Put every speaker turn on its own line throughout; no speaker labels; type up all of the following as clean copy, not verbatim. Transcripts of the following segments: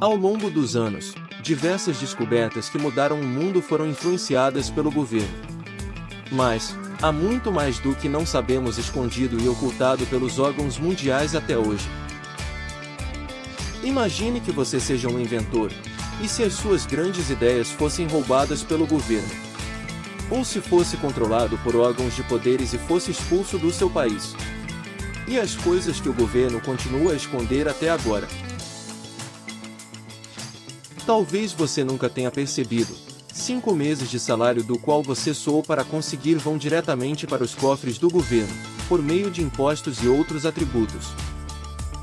Ao longo dos anos, diversas descobertas que mudaram o mundo foram influenciadas pelo governo. Mas, há muito mais do que não sabemos escondido e ocultado pelos órgãos mundiais até hoje. Imagine que você seja um inventor, e se as suas grandes ideias fossem roubadas pelo governo? Ou se fosse controlado por órgãos de poderes e fosse expulso do seu país? E as coisas que o governo continua a esconder até agora? Talvez você nunca tenha percebido, 5 meses de salário do qual você soou para conseguir vão diretamente para os cofres do governo, por meio de impostos e outros atributos.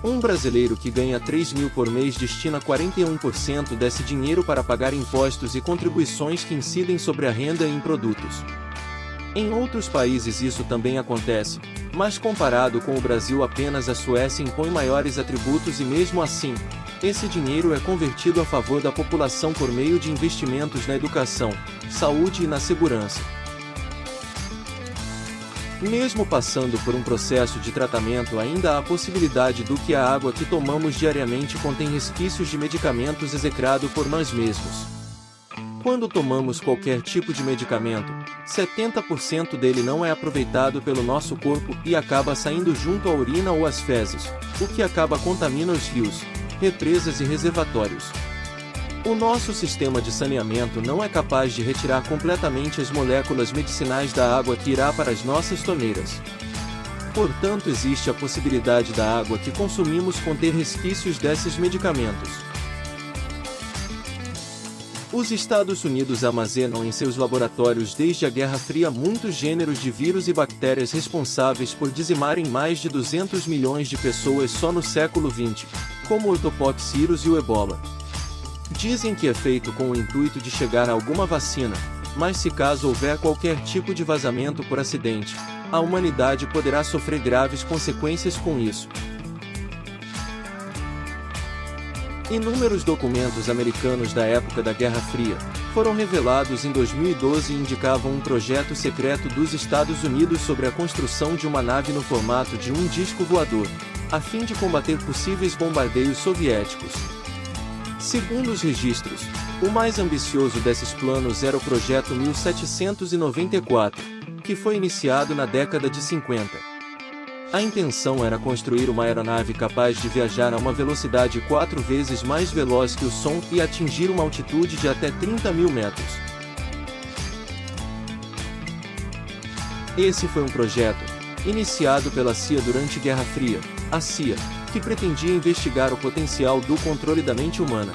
Um brasileiro que ganha 3 mil por mês destina 41% desse dinheiro para pagar impostos e contribuições que incidem sobre a renda e em produtos. Em outros países isso também acontece, mas comparado com o Brasil apenas a Suécia impõe maiores atributos e mesmo assim, esse dinheiro é convertido a favor da população por meio de investimentos na educação, saúde e na segurança. Mesmo passando por um processo de tratamento, ainda há a possibilidade do que a água que tomamos diariamente contém resquícios de medicamentos execrados por nós mesmos. Quando tomamos qualquer tipo de medicamento, 70% dele não é aproveitado pelo nosso corpo e acaba saindo junto à urina ou às fezes, o que acaba contaminando os rios, represas e reservatórios. O nosso sistema de saneamento não é capaz de retirar completamente as moléculas medicinais da água que irá para as nossas torneiras. Portanto, existe a possibilidade da água que consumimos conter resquícios desses medicamentos. Os Estados Unidos armazenam em seus laboratórios desde a Guerra Fria muitos gêneros de vírus e bactérias responsáveis por dizimarem mais de 200 milhões de pessoas só no século XX, como o ortopoxvírus e o ebola. Dizem que é feito com o intuito de chegar a alguma vacina, mas se caso houver qualquer tipo de vazamento por acidente, a humanidade poderá sofrer graves consequências com isso. Inúmeros documentos americanos da época da Guerra Fria foram revelados em 2012 e indicavam um projeto secreto dos Estados Unidos sobre a construção de uma nave no formato de um disco voador, a fim de combater possíveis bombardeios soviéticos. Segundo os registros, o mais ambicioso desses planos era o Projeto 1794, que foi iniciado na década de 50. A intenção era construir uma aeronave capaz de viajar a uma velocidade 4 vezes mais veloz que o som e atingir uma altitude de até 30 mil metros. Esse foi um projeto, iniciado pela CIA durante a Guerra Fria, a CIA, que pretendia investigar o potencial do controle da mente humana.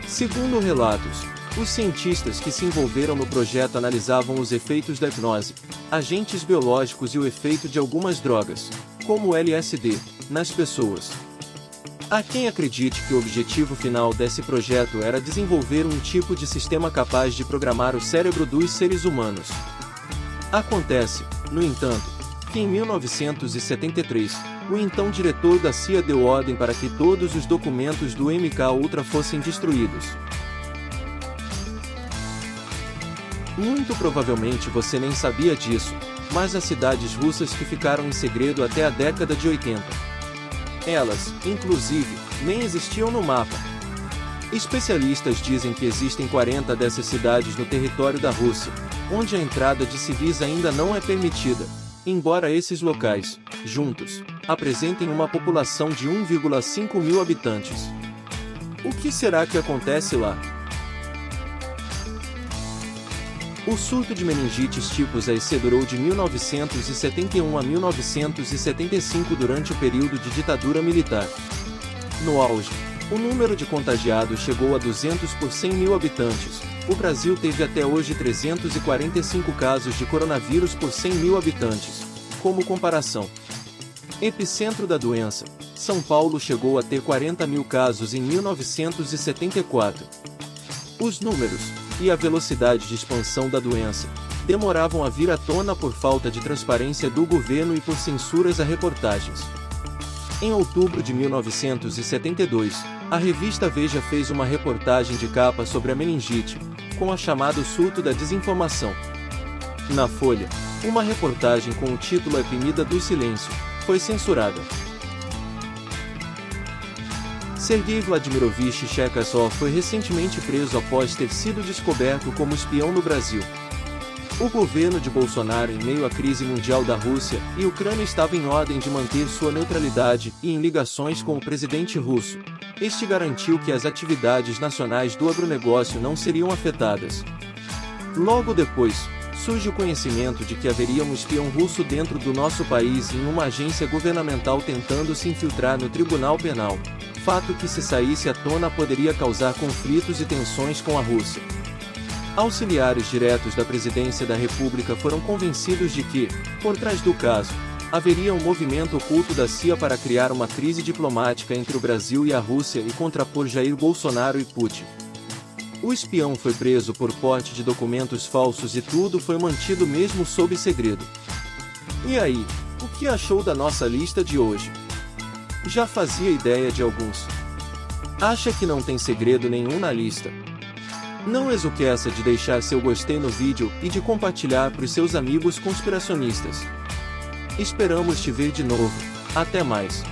Segundo relatos, os cientistas que se envolveram no projeto analisavam os efeitos da hipnose, agentes biológicos e o efeito de algumas drogas, como o LSD, nas pessoas. Há quem acredite que o objetivo final desse projeto era desenvolver um tipo de sistema capaz de programar o cérebro dos seres humanos. Acontece, no entanto, que em 1973, o então diretor da CIA deu ordem para que todos os documentos do MK-Ultra fossem destruídos. Muito provavelmente você nem sabia disso, mas as cidades russas que ficaram em segredo até a década de 80. Elas, inclusive, nem existiam no mapa. Especialistas dizem que existem 40 dessas cidades no território da Rússia, onde a entrada de civis ainda não é permitida, embora esses locais, juntos, apresentem uma população de 1,5 mil habitantes. O que será que acontece lá? O surto de meningites tipos AC durou de 1971 a 1975 durante o período de ditadura militar. No auge, o número de contagiados chegou a 200 por 100 mil habitantes. O Brasil teve até hoje 345 casos de coronavírus por 100 mil habitantes. Como comparação, epicentro da doença, São Paulo chegou a ter 40 mil casos em 1974. Os números e a velocidade de expansão da doença demoravam a vir à tona por falta de transparência do governo e por censuras a reportagens. Em outubro de 1972, a revista Veja fez uma reportagem de capa sobre a meningite, com a chamada surto da desinformação. Na Folha, uma reportagem com o título A Epidemia do Silêncio foi censurada. Sergei Vladimirovich Cherkasov foi recentemente preso após ter sido descoberto como espião no Brasil. O governo de Bolsonaro, em meio à crise mundial da Rússia e Ucrânia, estava em ordem de manter sua neutralidade e em ligações com o presidente russo. Este garantiu que as atividades nacionais do agronegócio não seriam afetadas. Logo depois, surge o conhecimento de que haveria um espião russo dentro do nosso país e em uma agência governamental tentando se infiltrar no Tribunal Penal. Fato que, se saísse à tona, poderia causar conflitos e tensões com a Rússia. Auxiliares diretos da presidência da República foram convencidos de que, por trás do caso, haveria um movimento oculto da CIA para criar uma crise diplomática entre o Brasil e a Rússia e contrapor Jair Bolsonaro e Putin. O espião foi preso por porte de documentos falsos e tudo foi mantido mesmo sob segredo. E aí, o que achou da nossa lista de hoje? Já fazia ideia de alguns? Acha que não tem segredo nenhum na lista? Não esqueça de deixar seu gostei no vídeo e de compartilhar para os seus amigos conspiracionistas. Esperamos te ver de novo. Até mais!